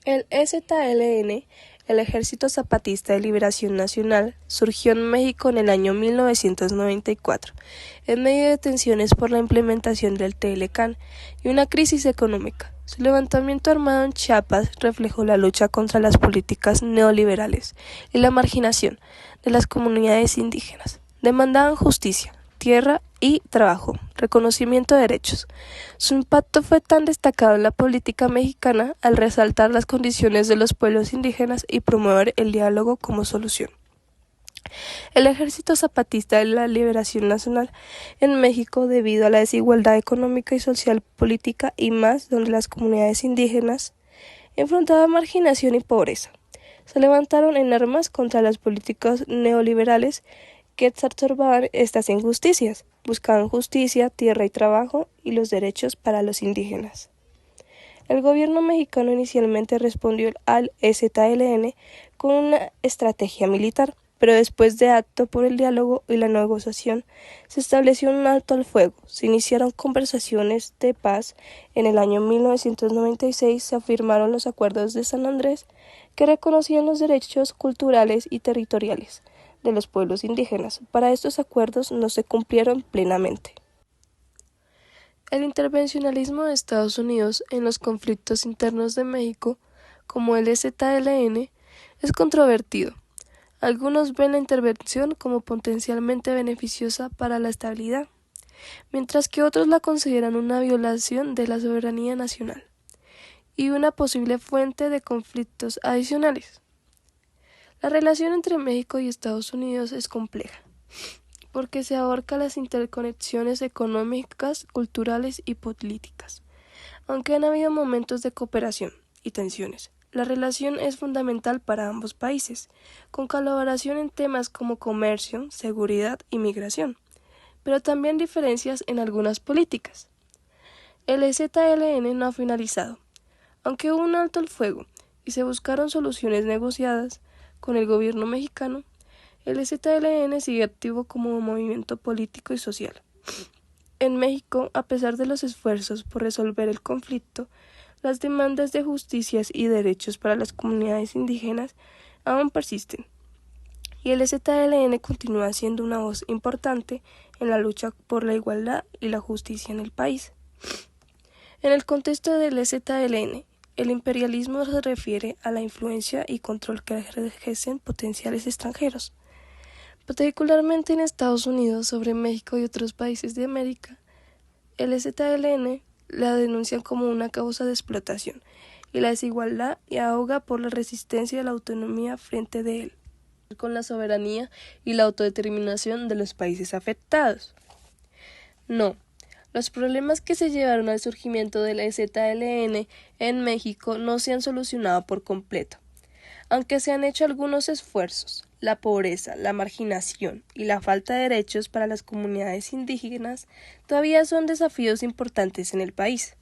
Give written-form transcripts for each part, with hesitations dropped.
El EZLN, el Ejército Zapatista de Liberación Nacional, surgió en México en el año 1994, en medio de tensiones por la implementación del Telecán y una crisis económica. Su levantamiento armado en Chiapas reflejó la lucha contra las políticas neoliberales y la marginación de las comunidades indígenas. Demandaban justicia, tierra y trabajo, reconocimiento de derechos. Su impacto fue tan destacado en la política mexicana al resaltar las condiciones de los pueblos indígenas y promover el diálogo como solución. El Ejército Zapatista de la Liberación Nacional en México, debido a la desigualdad económica y social política y más donde las comunidades indígenas enfrentaban marginación y pobreza, se levantaron en armas contra las políticas neoliberales que exacerbaban estas injusticias, buscaban justicia, tierra y trabajo y los derechos para los indígenas. El gobierno mexicano inicialmente respondió al EZLN con una estrategia militar, pero después de acto por el diálogo y la negociación, se estableció un alto al fuego, se iniciaron conversaciones de paz. En el año 1996 se firmaron los Acuerdos de San Andrés, que reconocían los derechos culturales y territoriales de los pueblos indígenas. Para estos acuerdos no se cumplieron plenamente. El intervencionalismo de Estados Unidos en los conflictos internos de México, como el EZLN, es controvertido. Algunos ven la intervención como potencialmente beneficiosa para la estabilidad, mientras que otros la consideran una violación de la soberanía nacional y una posible fuente de conflictos adicionales. La relación entre México y Estados Unidos es compleja, porque se abarca las interconexiones económicas, culturales y políticas. Aunque han habido momentos de cooperación y tensiones, la relación es fundamental para ambos países, con colaboración en temas como comercio, seguridad y migración, pero también diferencias en algunas políticas. El EZLN no ha finalizado, aunque hubo un alto al fuego y se buscaron soluciones negociadas con el gobierno mexicano. El EZLN sigue activo como movimiento político y social. En México, a pesar de los esfuerzos por resolver el conflicto, las demandas de justicias y derechos para las comunidades indígenas aún persisten, y el EZLN continúa siendo una voz importante en la lucha por la igualdad y la justicia en el país. En el contexto del EZLN, el imperialismo se refiere a la influencia y control que ejercen potenciales extranjeros, particularmente en Estados Unidos, sobre México y otros países de América. El EZLN la denuncian como una causa de explotación y la desigualdad y aboga por la resistencia a la autonomía frente de él, con la soberanía y la autodeterminación de los países afectados. No, los problemas que se llevaron al surgimiento del EZLN en México no se han solucionado por completo. Aunque se han hecho algunos esfuerzos, la pobreza, la marginación y la falta de derechos para las comunidades indígenas todavía son desafíos importantes en el país.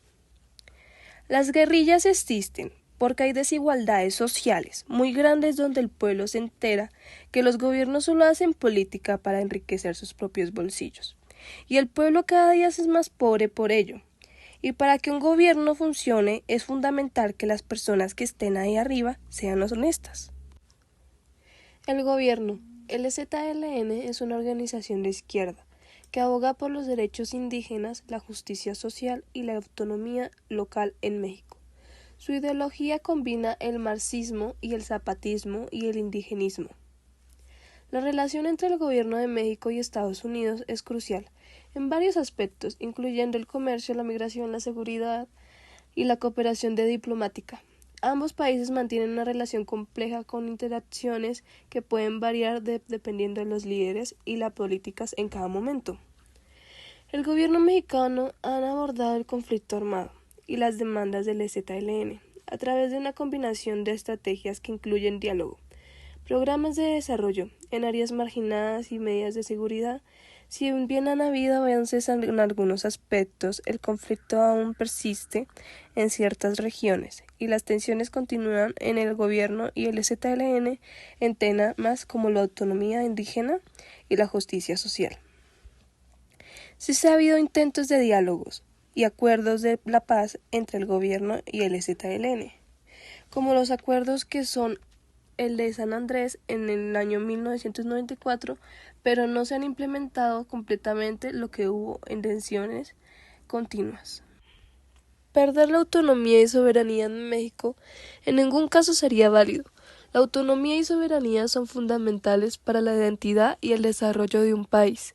Las guerrillas existen porque hay desigualdades sociales muy grandes donde el pueblo se entera que los gobiernos solo hacen política para enriquecer sus propios bolsillos, y el pueblo cada día es más pobre por ello. Y para que un gobierno funcione es fundamental que las personas que estén ahí arriba sean honestas. El gobierno, el EZLN, es una organización de izquierda que aboga por los derechos indígenas, la justicia social y la autonomía local en México. Su ideología combina el marxismo y el zapatismo y el indigenismo. La relación entre el gobierno de México y Estados Unidos es crucial en varios aspectos, incluyendo el comercio, la migración, la seguridad y la cooperación diplomática. Ambos países mantienen una relación compleja con interacciones que pueden variar dependiendo de los líderes y las políticas en cada momento. El gobierno mexicano ha abordado el conflicto armado y las demandas del EZLN a través de una combinación de estrategias que incluyen diálogo, programas de desarrollo en áreas marginadas y medidas de seguridad. Si bien han habido avances en algunos aspectos, el conflicto aún persiste en ciertas regiones y las tensiones continúan en el gobierno y el EZLN en temas como la autonomía indígena y la justicia social. Sí se ha habido intentos de diálogos y acuerdos de la paz entre el gobierno y el EZLN, como los acuerdos que son el de San Andrés en el año 1994, pero no se han implementado completamente, lo que hubo en tensiones continuas. Perder la autonomía y soberanía en México en ningún caso sería válido. La autonomía y soberanía son fundamentales para la identidad y el desarrollo de un país.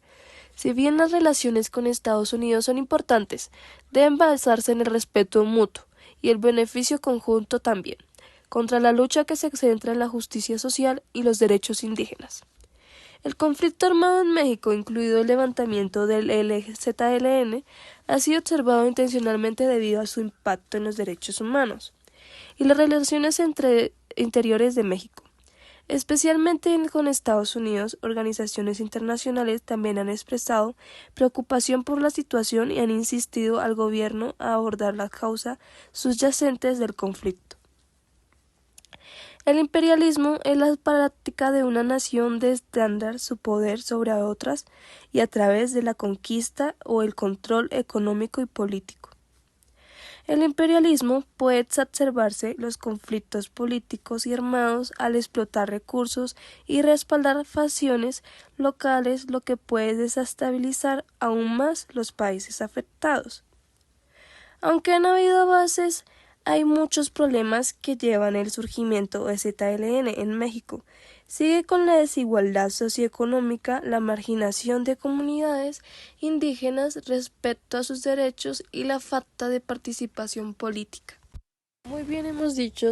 Si bien las relaciones con Estados Unidos son importantes, deben basarse en el respeto mutuo y el beneficio conjunto también, contra la lucha que se centra en la justicia social y los derechos indígenas. El conflicto armado en México, incluido el levantamiento del EZLN, ha sido observado intencionalmente debido a su impacto en los derechos humanos y las relaciones interiores de México. Especialmente con Estados Unidos, organizaciones internacionales también han expresado preocupación por la situación y han insistido al gobierno a abordar las causas subyacentes del conflicto. El imperialismo es la práctica de una nación de extender su poder sobre otras y a través de la conquista o el control económico y político. El imperialismo puede exacerbarse los conflictos políticos y armados al explotar recursos y respaldar facciones locales, lo que puede desestabilizar aún más los países afectados. Aunque han habido avances, hay muchos problemas que llevan el surgimiento de ZLN en México. Sigue con la desigualdad socioeconómica, la marginación de comunidades indígenas respecto a sus derechos y la falta de participación política. Muy bien hemos dicho